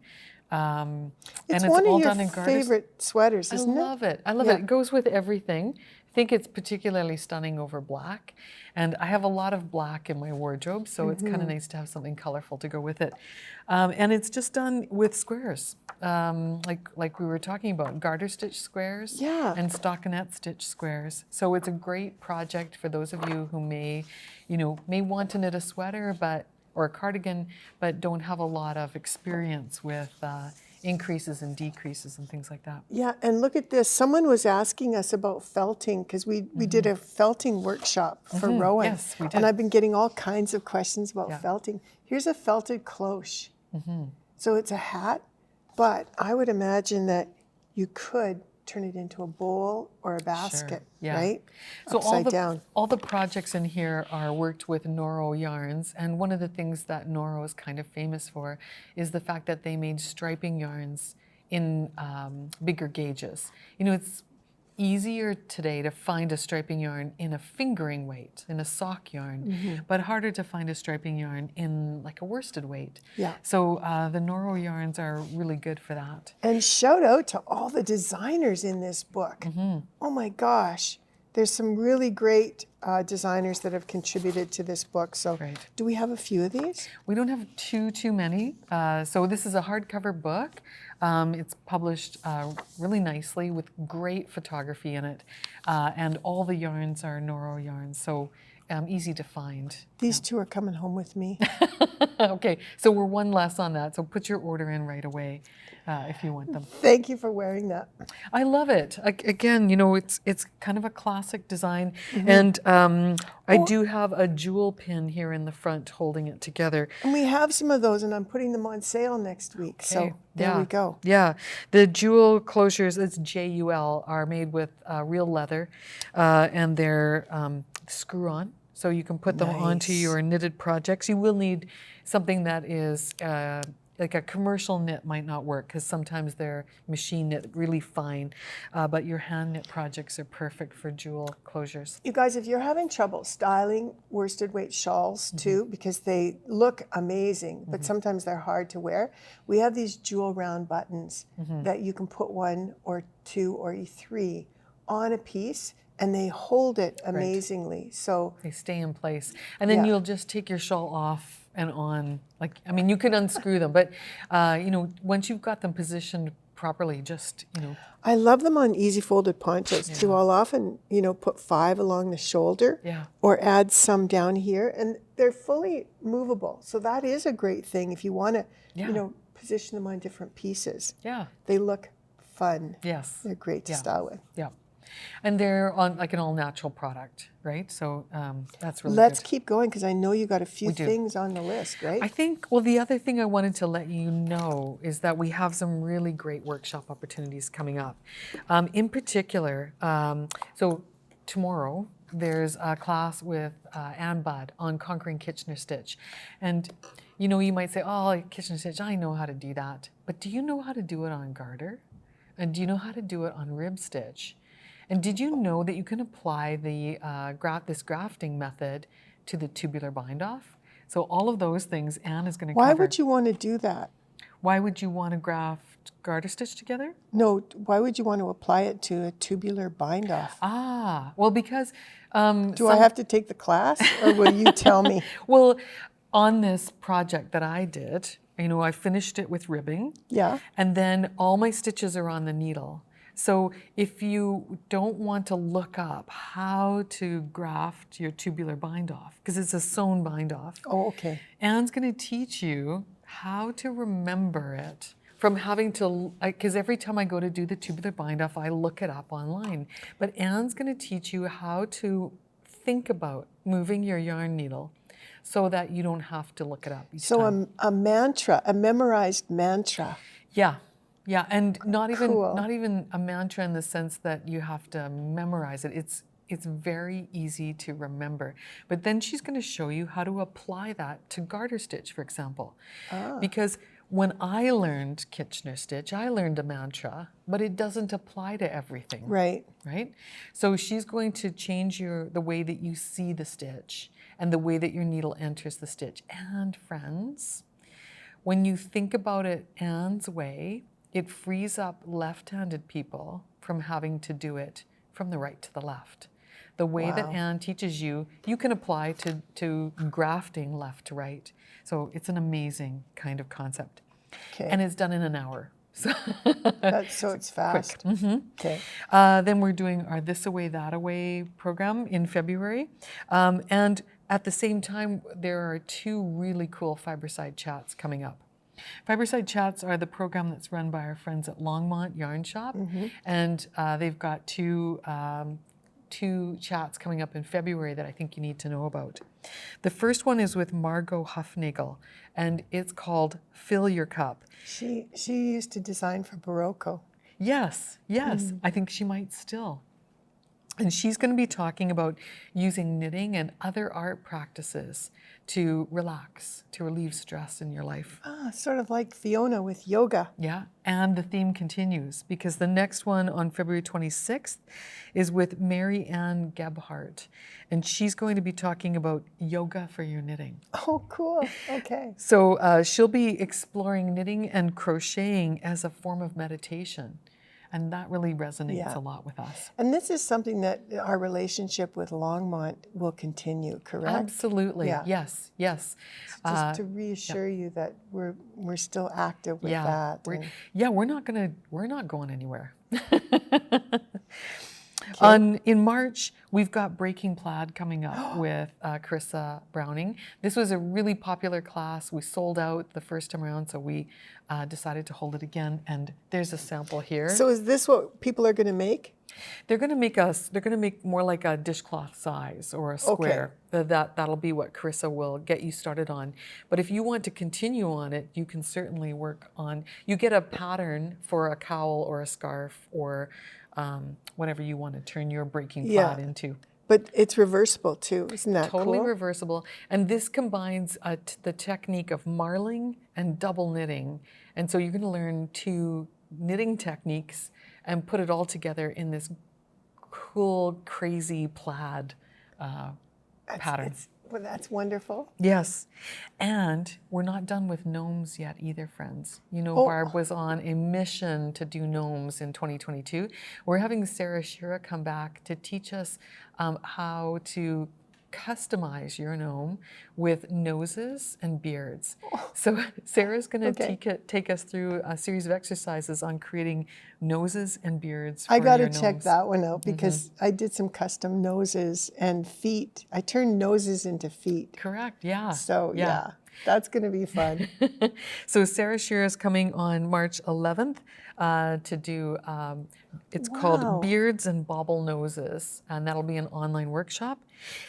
It's one of your favorite sweaters, isn't it? I love it. I love it. It goes with everything. I think it's particularly stunning over black. And I have a lot of black in my wardrobe, so it's kind of nice to have something colorful to go with it. And it's just done with squares, like we were talking about, garter stitch squares and stockinette stitch squares. So it's a great project for those of you who may want to knit a sweater, or a cardigan, but don't have a lot of experience with increases and decreases and things like that. Yeah, and look at this. Someone was asking us about felting, because we did a felting workshop for Rowan. Yes, we did. And I've been getting all kinds of questions about felting. Here's a felted cloche. So it's a hat, but I would imagine that you could turn it into a bowl or a basket, right? So upside down. All the projects in here are worked with Noro yarns, and one of the things that Noro is kind of famous for is the fact that they made striping yarns in bigger gauges. You know, it's easier today to find a striping yarn in a fingering weight, in a sock yarn, but harder to find a striping yarn in like a worsted weight. Yeah. So the Noro yarns are really good for that. And shout out to all the designers in this book. Oh my gosh. There's some really great designers that have contributed to this book. So do we have a few of these? We don't have too many. So this is a hardcover book. It's published really nicely with great photography in it. And all the yarns are Noro yarns, so easy to find. These two are coming home with me. Okay, so we're one less on that. So put your order in right away if you want them. Thank you for wearing that. I love it. Again, you know, it's kind of a classic design. And I do have a jewel pin here in the front holding it together. And we have some of those, and I'm putting them on sale next week. Okay. So there we go. Yeah, the jewel closures, it's JUL, are made with real leather, and they're screw-on. So you can put them onto your knitted projects. You will need something that is like a commercial knit might not work because sometimes they're machine knit really fine, but your hand knit projects are perfect for jewel closures. You guys, if you're having trouble styling worsted weight shawls too, because they look amazing, but sometimes they're hard to wear, we have these jewel round buttons that you can put 1 or 2 or 3 on a piece, and they hold it amazingly. So they stay in place. And then you'll just take your shawl off and on. Like, I mean, you could unscrew them, but you know, once you've got them positioned properly, just, you know. I love them on easy folded ponchos too. I'll often, you know, put 5 along the shoulder or add some down here, and they're fully movable. So that is a great thing if you want to, you know, position them on different pieces. Yeah. They look fun. Yes. They're great to style with. Yeah. And they're on like an all-natural product, right? So that's really Let's good. keep going because I know you got a few things on the list, right? I think, well, the other thing I wanted to let you know is that we have some really great workshop opportunities coming up. In particular, so tomorrow, there's a class with Ann Budd on conquering Kitchener stitch. And, you know, you might say, oh, Kitchener stitch, I know how to do that. But do you know how to do it on garter? And do you know how to do it on rib stitch? And did you know that you can apply the this grafting method to the tubular bind-off? So all of those things Anne is going to cover. Why would you want to do that? Why would you want to graft garter stitch together? No, why would you want to apply it to a tubular bind-off? Ah, well, because... do I have to take the class, or will you tell me? Well, on this project that I did, you know, I finished it with ribbing. Yeah. And then all my stitches are on the needle. So if you don't want to look up how to graft your tubular bind-off, because it's a sewn bind-off. Oh, okay. Anne's going to teach you how to remember it from having to, because every time I go to do the tubular bind-off, I look it up online. But Anne's going to teach you how to think about moving your yarn needle so that you don't have to look it up each time. A mantra, a memorized mantra. Yeah. Yeah, and not even a mantra in the sense that you have to memorize it. It's very easy to remember. But then she's going to show you how to apply that to garter stitch, for example. Because when I learned Kitchener stitch, I learned a mantra, but it doesn't apply to everything. Right. Right? So she's going to change the way that you see the stitch and the way that your needle enters the stitch. And friends, when you think about it Anne's way, it frees up left-handed people from having to do it from the right to the left. The way that Anne teaches you, you can apply to grafting left to right. So it's an amazing kind of concept. Okay. And it's done in an hour. So, it's fast. Okay. Then we're doing our Thisaway-Thataway program in February. And at the same time, there are 2 really cool Fiberside chats coming up. Fiberside Chats are the program that's run by our friends at Longmont Yarn Shop, and they've got two chats coming up in February that I think you need to know about. The first one is with Margot Huffnagel, and it's called Fill Your Cup. She used to design for Barocco. Yes, I think she might still. And she's going to be talking about using knitting and other art practices to relax, to relieve stress in your life. Sort of like Fiona with yoga. Yeah, and the theme continues because the next one on February 26th is with Mary Ann Gebhardt, and she's going to be talking about yoga for your knitting. Oh, cool. Okay. So she'll be exploring knitting and crocheting as a form of meditation. And that really resonates Yeah. a lot with us. And this is something that our relationship with Longmont will continue, correct? Absolutely. Yeah. Yes. Yes. Just to reassure you that we're still active with that. We're not going anywhere. In March, we've got Breaking Plaid coming up with Carissa Browning. This was a really popular class. We sold out the first time around, so we decided to hold it again. And there's a sample here. So is this what people are going to make? They're going to make more like a dishcloth size or a square. Okay. That'll be what Carissa will get you started on. But if you want to continue on it, you can certainly work on, you get a pattern for a cowl or a scarf or whatever you want to turn your breaking plaid into. But it's reversible too, isn't that totally cool? Reversible. And this combines the technique of marling and double knitting. And so you're going to learn 2 knitting techniques and put it all together in this cool, crazy plaid pattern. Well, that's wonderful. Yes. And we're not done with gnomes yet either, friends. You know, Barb was on a mission to do gnomes in 2022. We're having Sarah Shira come back to teach us how to customize your gnome with noses and beards. So Sarah's going to take us through a series of exercises on creating noses and beards for I got to your check gnomes. that one out because I did some custom noses and feet. I turned noses into feet. Correct, yeah. So yeah, that's going to be fun. So Sarah Shearer is coming on March 11th to do, it's called Beards and Bobble Noses, and that'll be an online workshop.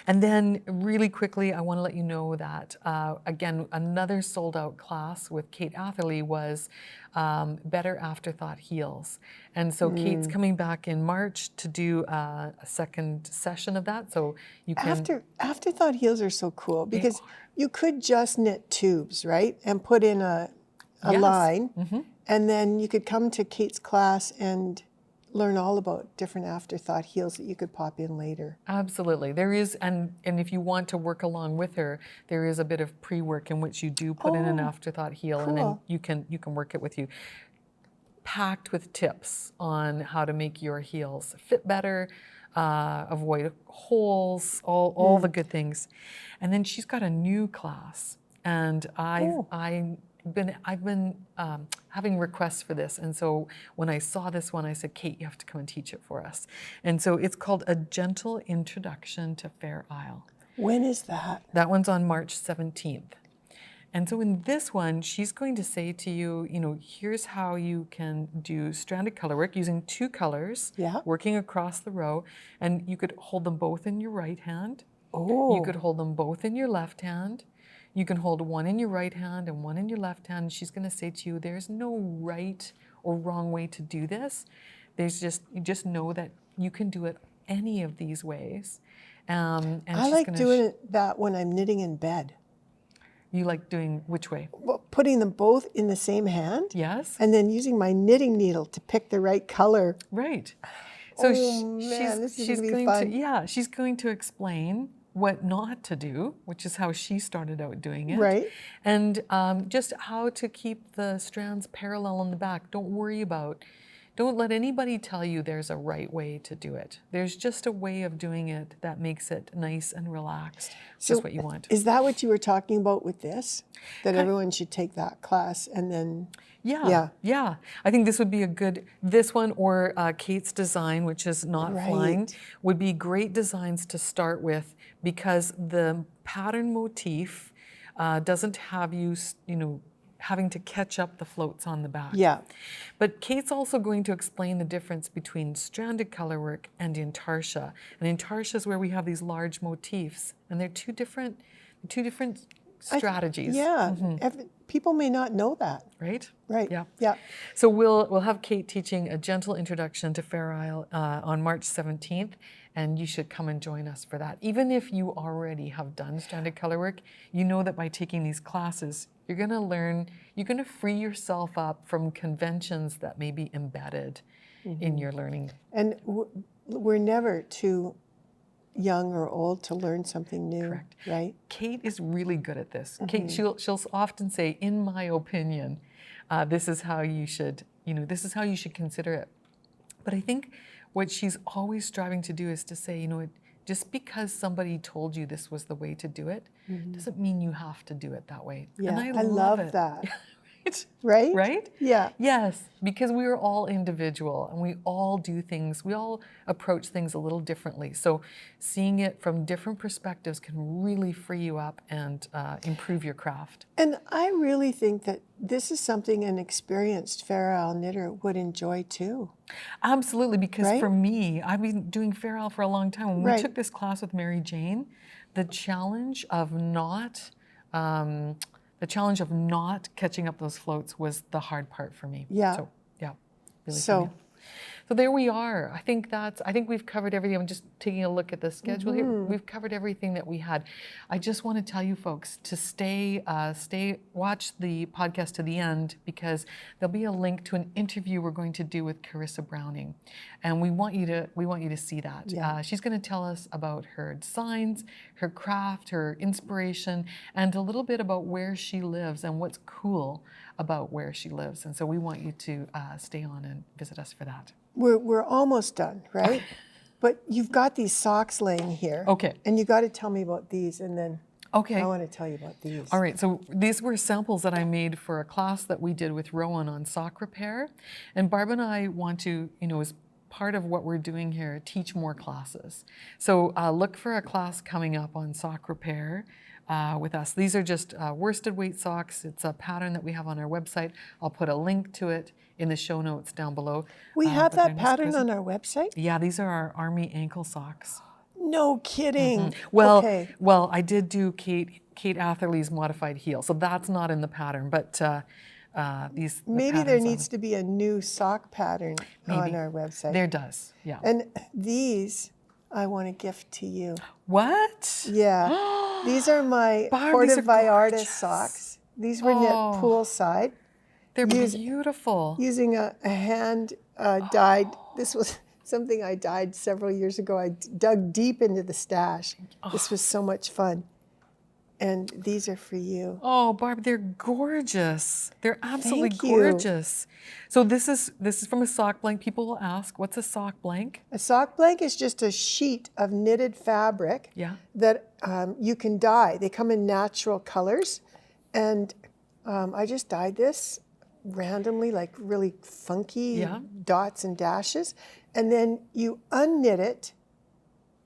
And then really quickly, I want to let you know that, again, another sold out class with Kate Atherley was Better Afterthought Heels. And so Kate's coming back in March to do a second session of that. So you can... Afterthought heels are so cool because you could just knit tubes, right? And put in a line. And then you could come to Kate's class and learn all about different afterthought heels that you could pop in later. Absolutely. There is, and if you want to work along with her, there is a bit of pre-work in which you do put in an afterthought heel, and then you can work it with you. Packed with tips on how to make your heels fit better, avoid holes, all the good things. And then she's got a new class, and I've been having requests for this, and so when I saw this one, I said, Kate, you have to come and teach it for us. And so it's called A Gentle Introduction to Fair Isle. When is that? That one's on March 17th. And so in this one, she's going to say to you, you know, here's how you can do stranded colorwork using 2 colors, working across the row, and you could hold them both in your right hand. You could hold them both in your left hand. You can hold one in your right hand and one in your left hand. And she's going to say to you, there's no right or wrong way to do this. There's you just know that you can do it any of these ways. And I like doing that when I'm knitting in bed. You like doing which way? Well, putting them both in the same hand. Yes. And then using my knitting needle to pick the right color. Right. So she's going to, she's going to explain what not to do, which is how she started out doing it. Right. And just how to keep the strands parallel in the back. Don't let anybody tell you there's a right way to do it. There's just a way of doing it that makes it nice and relaxed. So just what you want. Is that what you were talking about with this? That everyone should take that class and then... Yeah. I think this would be this one or Kate's design, which is not flying, would be great designs to start with because the pattern motif doesn't have you, having to catch up the floats on the back. Yeah. But Kate's also going to explain the difference between stranded colorwork and intarsia. And intarsia is where we have these large motifs, and they're two different strategies. People may not know that. Right? Right. Yeah. So we'll have Kate teaching A Gentle Introduction to Fair Isle on March 17th, and you should come and join us for that. Even if you already have done stranded colorwork, you know that by taking these classes, you're going to learn, you're going to free yourself up from conventions that may be embedded in your learning. And we're never too young or old to learn something new. Correct. Right? Kate is really good at this. Kate, she'll often say, in my opinion, this is how you should, this is how you should consider it. But I think what she's always striving to do is to say, you know, just because somebody told you this was the way to do it, doesn't mean you have to do it that way. Yeah, and I love it. that. Right? Right? Yeah. Yes, because we are all individual and we all do things, we all approach things a little differently. So seeing it from different perspectives can really free you up and improve your craft. And I really think that this is something an experienced Fair Isle knitter would enjoy too. Absolutely, because for me, I've been doing Fair Isle for a long time. When we took this class with Mary Jane, the challenge of not catching up those floats was the hard part for me. Yeah. So, yeah. Really so there we are. I think we've covered everything. I'm just taking a look at the schedule here. We've covered everything that we had. I just want to tell you folks to watch the podcast to the end, because there'll be a link to an interview we're going to do with Carissa Browning, and we want you to see that. Yeah. She's going to tell us about her designs, her craft, her inspiration, and a little bit about where she lives and what's cool about where she lives. And so we want you to stay on and visit us for that. We're almost done, right? But you've got these socks laying here. Okay. And you got to tell me about these, and then I want to tell you about these. All right, so these were samples that I made for a class that we did with Rowan on sock repair. And Barb and I want to, you know, as part of what we're doing here, teach more classes. So look for a class coming up on sock repair with us. These are just worsted weight socks. It's a pattern that we have on our website. I'll put a link to it in the show notes down below. We have that pattern on our website? Yeah, these are our Army ankle socks. No kidding. Well, well, I did do Kate Atherley's modified heel, so that's not in the pattern, but these. Maybe there needs to be a new sock pattern on our website. There does, yeah. And these I want to gift to you. What? Yeah. These are my Barb, Porta these are Vallarta socks. These were knit poolside. They're beautiful. Using a hand dyed, this was something I dyed several years ago. I dug deep into the stash. This was so much fun. And these are for you. Oh, Barb, they're gorgeous. They're absolutely Thank you. gorgeous. So this is from a sock blank. People will ask, what's a sock blank? A sock blank is just a sheet of knitted fabric that you can dye. They come in natural colors. And I just dyed this randomly, like really funky dots and dashes. And then you unknit it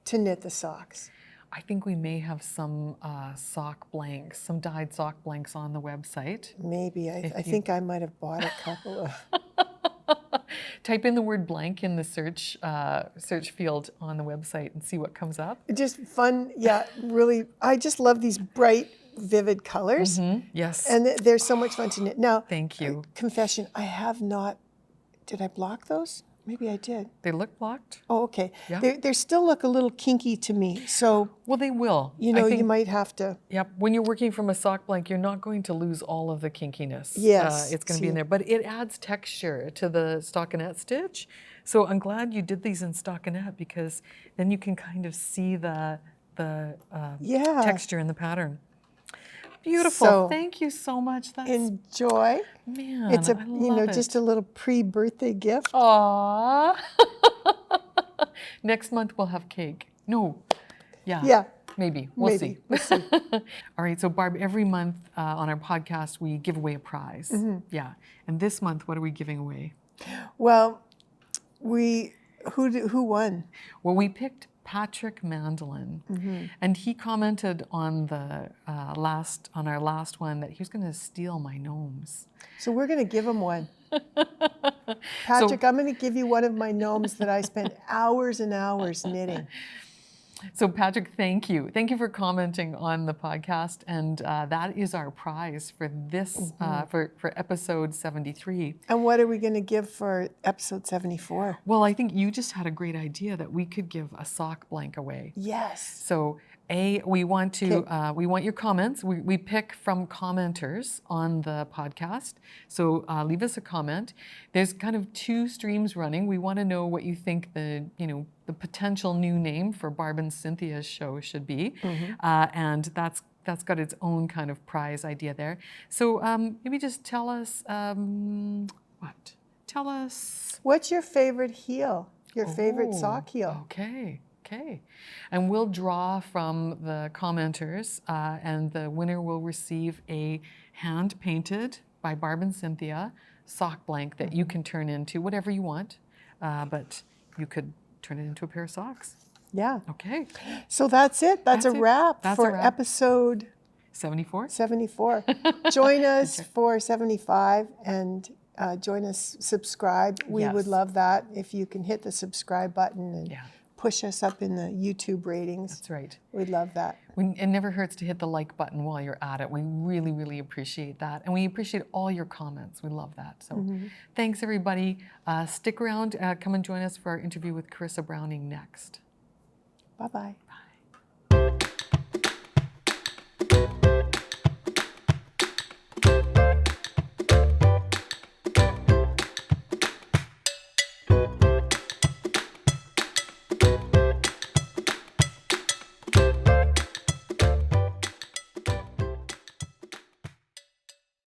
to knit the socks. I think we may have some sock blanks, some dyed sock blanks on the website. Maybe. I think I might have bought a couple of. Type in the word blank in the search field on the website and see what comes up. Just fun, yeah, really. I just love these bright, vivid colors. Yes. And they're so much fun to knit. Now, thank you. Confession, I have not, did I block those? Maybe I did. They look blocked? Oh, okay. Yeah. They still look a little kinky to me. So, well, they will. You know, you might have to. Yep. When you're working from a sock blank, you're not going to lose all of the kinkiness. Yes. It's going to be in there. But it adds texture to the stockinette stitch. So I'm glad you did these in stockinette, because then you can kind of see the texture in the pattern. Beautiful. So, thank you so much. Enjoy. Man, it's just a little pre-birthday gift. Aww. Next month we'll have cake. No. Yeah. Yeah. Maybe. We'll see. All right. So Barb, every month on our podcast we give away a prize. Yeah. And this month, what are we giving away? Well, who won? Well, we picked Patrick Mandolin, and he commented on the our last one that he was going to steal my gnomes. So we're going to give him one. Patrick, I'm going to give you one of my gnomes that I spent hours and hours knitting. So Patrick, thank you. Thank you for commenting on the podcast, and that is our prize for this for episode 73. And what are we going to give for episode 74? Well, I think you just had a great idea that we could give a sock blank away. Yes. So we want your comments. We pick from commenters on the podcast. So leave us a comment. There's kind of two streams running. We want to know what you think the potential new name for Barb and Cynthia's show should be, and that's got its own kind of prize idea there. So maybe just tell us tell us. What's your favorite heel? Your favorite sock heel? Okay. Okay. And we'll draw from the commenters, and the winner will receive a hand-painted by Barb and Cynthia sock blank that you can turn into whatever you want, but you could turn it into a pair of socks. Yeah. Okay. So that's it. That's a wrap for wrap. episode 74. 74. Join us for 75 and join us, subscribe. We would love that if you can hit the subscribe button and push us up in the YouTube ratings. That's right. We'd love that. It never hurts to hit the like button while you're at it. We really, really appreciate that. And we appreciate all your comments. We love that. So thanks, everybody. Stick around. Come and join us for our interview with Carissa Browning next. Bye-bye.